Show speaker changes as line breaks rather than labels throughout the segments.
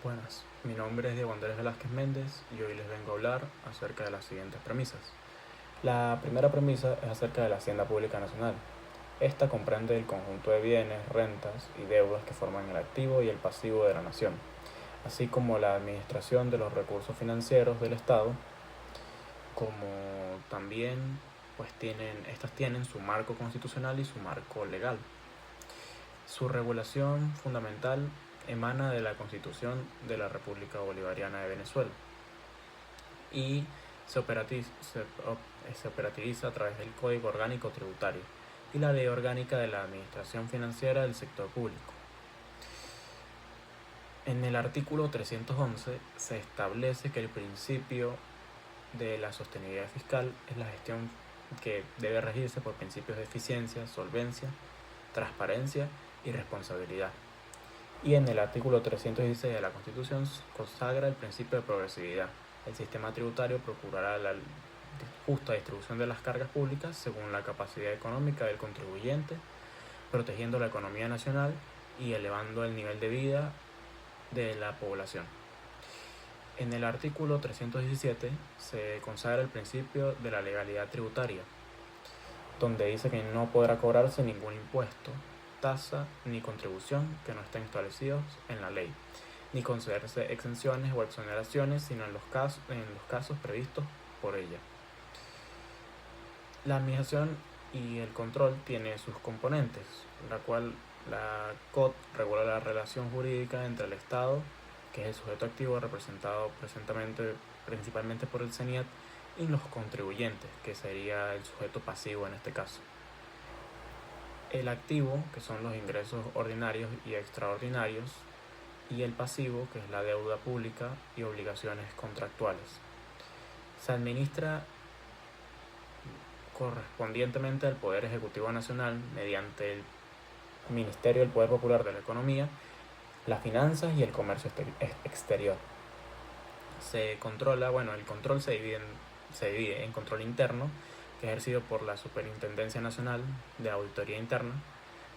Buenas, mi nombre es Diego Andrés Velázquez Méndez y hoy les vengo a hablar acerca de las siguientes premisas. La primera premisa es acerca de la Hacienda Pública Nacional. Esta comprende el conjunto de bienes, rentas y deudas que forman el activo y el pasivo de la nación, así como la administración de los recursos financieros del Estado, como también estas tienen su marco constitucional y su marco legal. Su regulación fundamental emana de la Constitución de la República Bolivariana de Venezuela y se operativiza a través del Código Orgánico Tributario y la Ley Orgánica de la Administración Financiera del Sector Público. En el artículo 311 se establece que el principio de la sostenibilidad fiscal es la gestión que debe regirse por principios de eficiencia, solvencia, transparencia y responsabilidad. Y en el artículo 316 de la Constitución consagra el principio de progresividad. El sistema tributario procurará la justa distribución de las cargas públicas según la capacidad económica del contribuyente, protegiendo la economía nacional y elevando el nivel de vida de la población. En el artículo 317 se consagra el principio de la legalidad tributaria, donde dice que no podrá cobrarse ningún impuesto, tasa ni contribución que no estén establecidos en la ley, ni concederse exenciones o exoneraciones, sino en los casos previstos por ella. La administración y el control tiene sus componentes, la cual la COT regula la relación jurídica entre el Estado, que es el sujeto activo representado principalmente por el CENIAT, y los contribuyentes, que sería el sujeto pasivo en este caso. El activo, que son los ingresos ordinarios y extraordinarios, y el pasivo, que es la deuda pública y obligaciones contractuales. Se administra correspondientemente al Poder Ejecutivo Nacional mediante el Ministerio del Poder Popular de la Economía, las finanzas y el comercio exterior. El control se divide en control interno, que es ejercido por la Superintendencia Nacional de Auditoría Interna,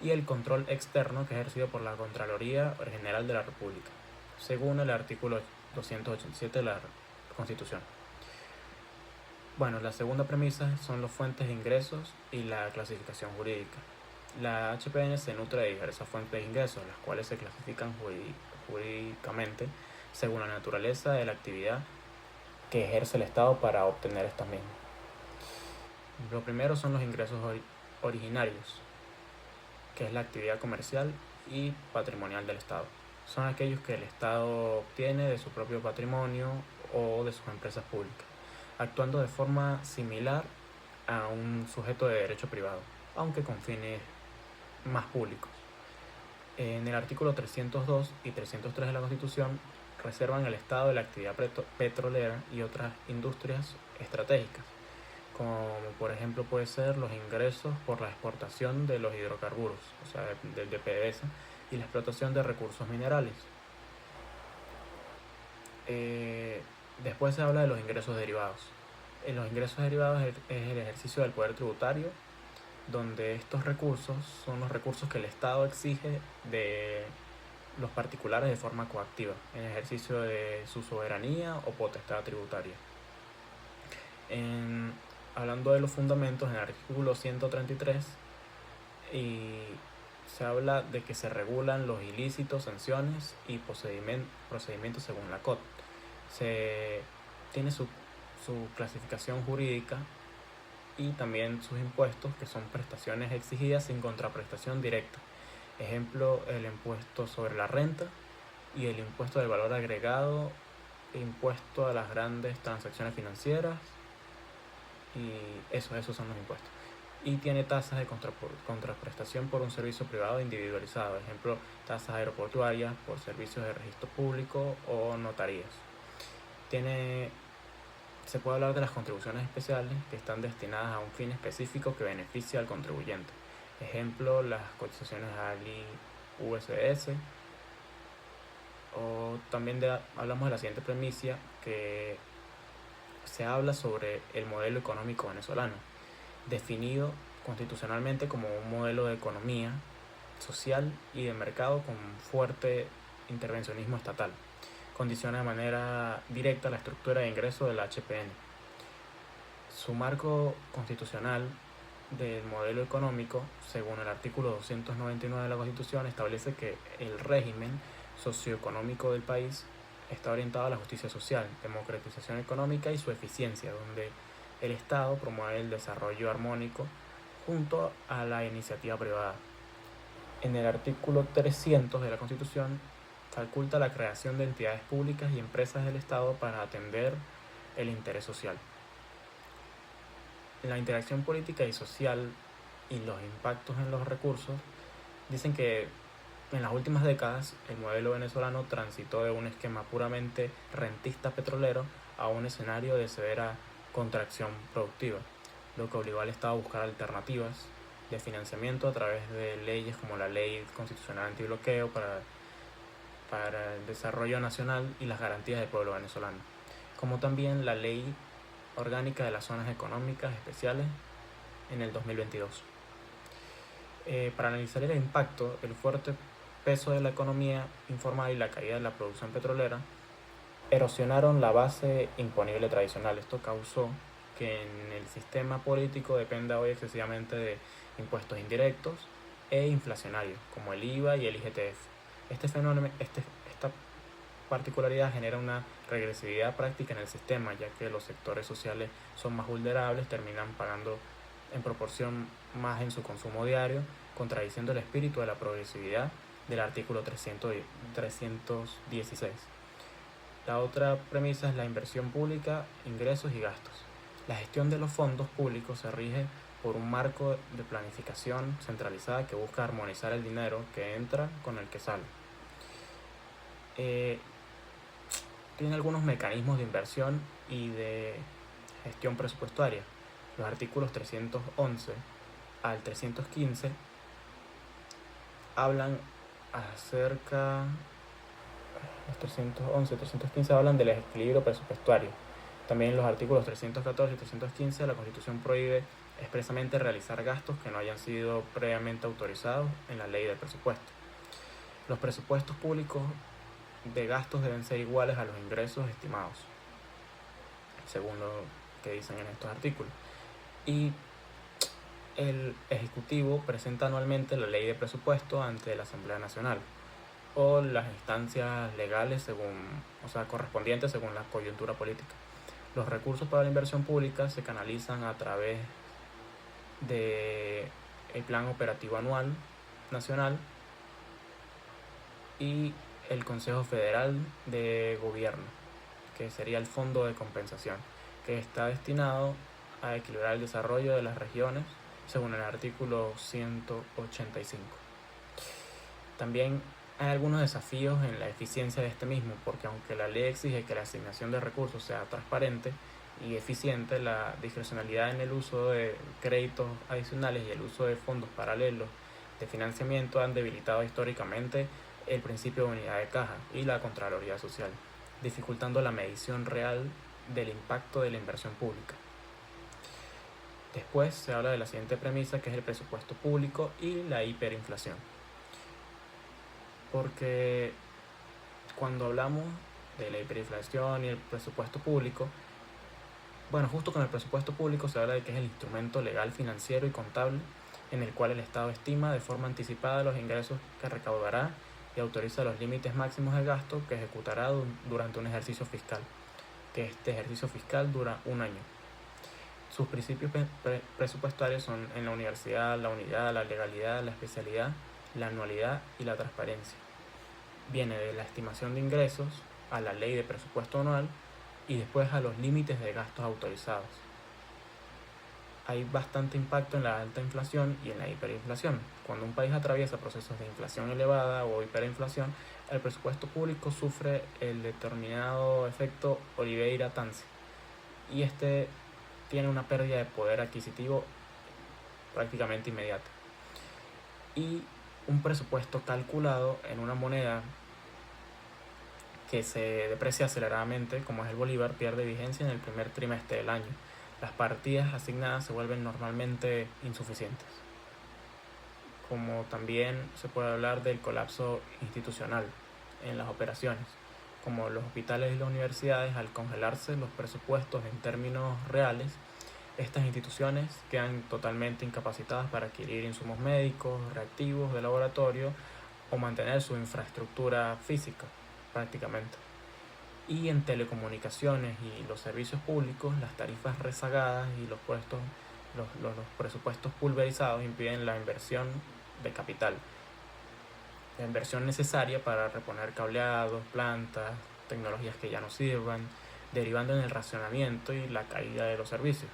y el control externo, que es ejercido por la Contraloría General de la República, según el artículo 287 de la Constitución. La segunda premisa son las fuentes de ingresos y la clasificación jurídica. La HPN se nutre de diversas fuentes de ingresos, las cuales se clasifican jurídicamente según la naturaleza de la actividad que ejerce el Estado para obtener estas mismas. Lo primero son los ingresos originarios, que es la actividad comercial y patrimonial del Estado. Son aquellos que el Estado obtiene de su propio patrimonio o de sus empresas públicas, actuando de forma similar a un sujeto de derecho privado, aunque con fines más públicos. En el artículo 302 y 303 de la Constitución reservan el Estado de la actividad petrolera y otras industrias estratégicas, como por ejemplo puede ser los ingresos por la exportación de los hidrocarburos, o sea, del de PDVSA, y la explotación de recursos minerales. Después se habla de los ingresos derivados. En los ingresos derivados es el ejercicio del poder tributario, donde estos recursos son los recursos que el Estado exige de los particulares de forma coactiva, en ejercicio de su soberanía o potestad tributaria. Hablando de los fundamentos, en el artículo 133 se habla de que se regulan los ilícitos, sanciones y procedimientos según la COT. Se tiene su clasificación jurídica y también sus impuestos, que son prestaciones exigidas sin contraprestación directa. Ejemplo, el impuesto sobre la renta y el impuesto del valor agregado, impuesto a las grandes transacciones financieras, y esos son los impuestos. Y tiene tasas de contraprestación por un servicio privado individualizado, ejemplo, tasas aeroportuarias por servicios de registro público o notarías. Se puede hablar de las contribuciones especiales, que están destinadas a un fin específico que beneficia al contribuyente. Ejemplo, las cotizaciones al IUSS. O también hablamos de la siguiente premisa, que se habla sobre el modelo económico venezolano, definido constitucionalmente como un modelo de economía social y de mercado con fuerte intervencionismo estatal. condiciona de manera directa la estructura de ingresos del HPN. Su marco constitucional del modelo económico, según el artículo 299 de la Constitución, establece que el régimen socioeconómico del país está orientado a la justicia social, democratización económica y su eficiencia, donde el Estado promueve el desarrollo armónico junto a la iniciativa privada. En el artículo 300 de la Constitución faculta la creación de entidades públicas y empresas del Estado para atender el interés social. La interacción política y social y los impactos en los recursos dicen que en las últimas décadas el modelo venezolano transitó de un esquema puramente rentista petrolero a un escenario de severa contracción productiva, lo que obligó al Estado a buscar alternativas de financiamiento a través de leyes como la Ley Constitucional Antibloqueo para el Desarrollo Nacional y las garantías del pueblo venezolano, como también la Ley Orgánica de las Zonas Económicas Especiales en el 2022. Para analizar el impacto, el fuerte peso de la economía informal y la caída de la producción petrolera erosionaron la base imponible tradicional. Esto causó que en el sistema político dependa hoy excesivamente de impuestos indirectos e inflacionarios, como el IVA y el IGTF. Esta particularidad genera una regresividad práctica en el sistema, ya que los sectores sociales son más vulnerables, terminan pagando en proporción más en su consumo diario, contradiciendo el espíritu de la progresividad del artículo 316. La otra premisa es la inversión pública, ingresos y gastos. La gestión de los fondos públicos se rige por un marco de planificación centralizada que busca armonizar el dinero que entra con el que sale. Tiene algunos mecanismos de inversión y de gestión presupuestaria. Los artículos 311 al 315 hablan acerca... Los 311 y 315 hablan del equilibrio presupuestario. También los artículos 314 y 315 de la Constitución prohíbe expresamente realizar gastos que no hayan sido previamente autorizados en la ley del presupuesto. Los presupuestos públicos de gastos deben ser iguales a los ingresos estimados, según lo que dicen en estos artículos. Y el Ejecutivo presenta anualmente la ley de presupuesto ante la Asamblea Nacional o las instancias legales correspondientes según la coyuntura política. Los recursos para la inversión pública se canalizan a través del Plan Operativo Anual Nacional y el Consejo Federal de Gobierno, que sería el Fondo de Compensación, que está destinado a equilibrar el desarrollo de las regiones según el artículo 185. También hay algunos desafíos en la eficiencia de este mismo, porque aunque la ley exige que la asignación de recursos sea transparente y eficiente, la discrecionalidad en el uso de créditos adicionales y el uso de fondos paralelos de financiamiento han debilitado históricamente el principio de unidad de caja y la Contraloría Social, dificultando la medición real del impacto de la inversión pública. Después se habla de la siguiente premisa, que es el presupuesto público y la hiperinflación. Porque cuando hablamos de la hiperinflación y el presupuesto público, justo con el presupuesto público se habla de que es el instrumento legal, financiero y contable en el cual el Estado estima de forma anticipada los ingresos que recaudará y autoriza los límites máximos de gasto que ejecutará durante un ejercicio fiscal, que este ejercicio fiscal dura un año. Sus principios presupuestarios son en la universidad, la unidad, la legalidad, la especialidad, la anualidad y la transparencia. Viene de la estimación de ingresos a la ley de presupuesto anual y después a los límites de gastos autorizados. Hay bastante impacto en la alta inflación y en la hiperinflación. Cuando un país atraviesa procesos de inflación elevada o hiperinflación, el presupuesto público sufre el determinado efecto Oliveira-Tanzi, y este tiene una pérdida de poder adquisitivo prácticamente inmediata. Y un presupuesto calculado en una moneda que se deprecia aceleradamente, como es el bolívar, pierde vigencia en el primer trimestre del año. Las partidas asignadas se vuelven normalmente insuficientes. Como también se puede hablar del colapso institucional en las operaciones. como los hospitales y las universidades, al congelarse los presupuestos en términos reales, estas instituciones quedan totalmente incapacitadas para adquirir insumos médicos, reactivos de laboratorio o mantener su infraestructura física prácticamente. Y en telecomunicaciones y los servicios públicos, las tarifas rezagadas y los presupuestos pulverizados impiden la inversión de capital, la inversión necesaria para reponer cableados, plantas, tecnologías que ya no sirvan, derivando en el racionamiento y la caída de los servicios,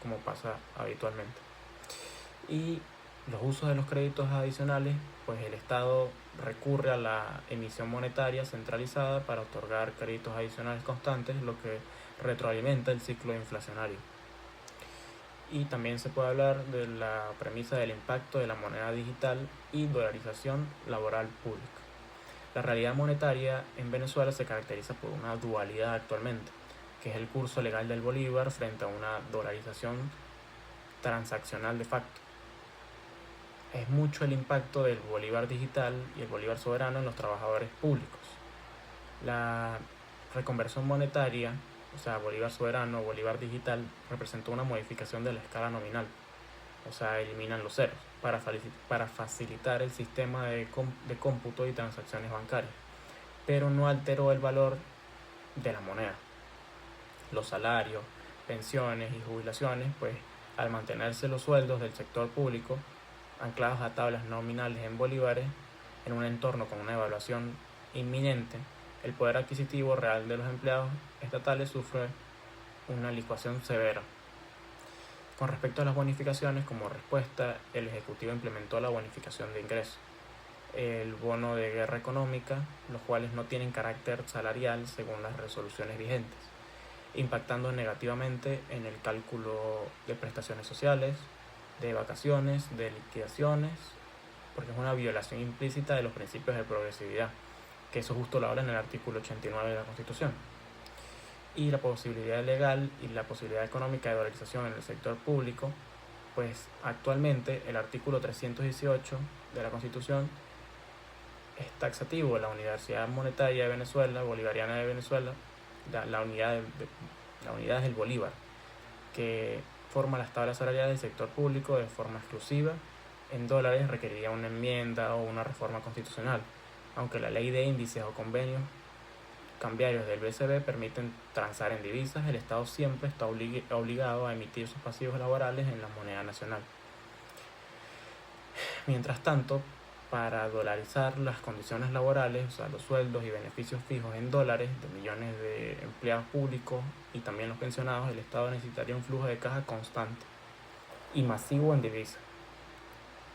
como pasa habitualmente. Y los usos de los créditos adicionales, pues el Estado recurre a la emisión monetaria centralizada para otorgar créditos adicionales constantes, lo que retroalimenta el ciclo inflacionario. Y también se puede hablar de la premisa del impacto de la moneda digital y dolarización laboral pública. La realidad monetaria en Venezuela se caracteriza por una dualidad actualmente, que es el curso legal del bolívar frente a una dolarización transaccional de facto. Es mucho el impacto del bolívar digital y el bolívar soberano en los trabajadores públicos. La reconversión monetaria, o sea, bolívar soberano o bolívar digital, representó una modificación de la escala nominal, o sea, eliminan los ceros para facilitar el sistema de cómputo y transacciones bancarias, pero no alteró el valor de la moneda. Los salarios, pensiones y jubilaciones, pues al mantenerse los sueldos del sector público anclados a tablas nominales en bolívares, en un entorno con una evaluación inminente, el poder adquisitivo real de los empleados estatales sufre una licuación severa. Con respecto a las bonificaciones, como respuesta, el Ejecutivo implementó la bonificación de ingresos, el bono de guerra económica, los cuales no tienen carácter salarial según las resoluciones vigentes, impactando negativamente en el cálculo de prestaciones sociales, de vacaciones, de liquidaciones, porque es una violación implícita de los principios de progresividad, que eso justo lo habla en el artículo 89 de la Constitución. Y la posibilidad legal y la posibilidad económica de dolarización en el sector público, pues actualmente el artículo 318 de la Constitución es taxativo. La Universidad Monetaria de Venezuela, Bolivariana de Venezuela, la unidad es el bolívar, que forma las tablas salariales del sector público de forma exclusiva en dólares, requeriría una enmienda o una reforma constitucional, aunque la ley de índices o convenios cambiarios del BCB permiten transar en divisas, el Estado siempre está obligado a emitir sus pasivos laborales en la moneda nacional. Mientras tanto, para dolarizar las condiciones laborales, o sea, los sueldos y beneficios fijos en dólares de millones de empleados públicos y también los pensionados, el Estado necesitaría un flujo de caja constante y masivo en divisas,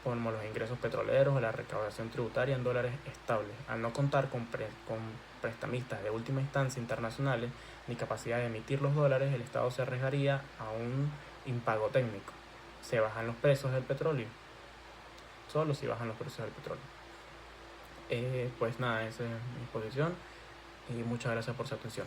como los ingresos petroleros o la recaudación tributaria en dólares estables. Al no contar con prestamistas de última instancia internacionales ni capacidad de emitir los dólares, el Estado se arriesgaría a un impago técnico. Se bajan los precios del petróleo, solo si bajan los precios del petróleo. Pues nada, esa es mi posición y muchas gracias por su atención.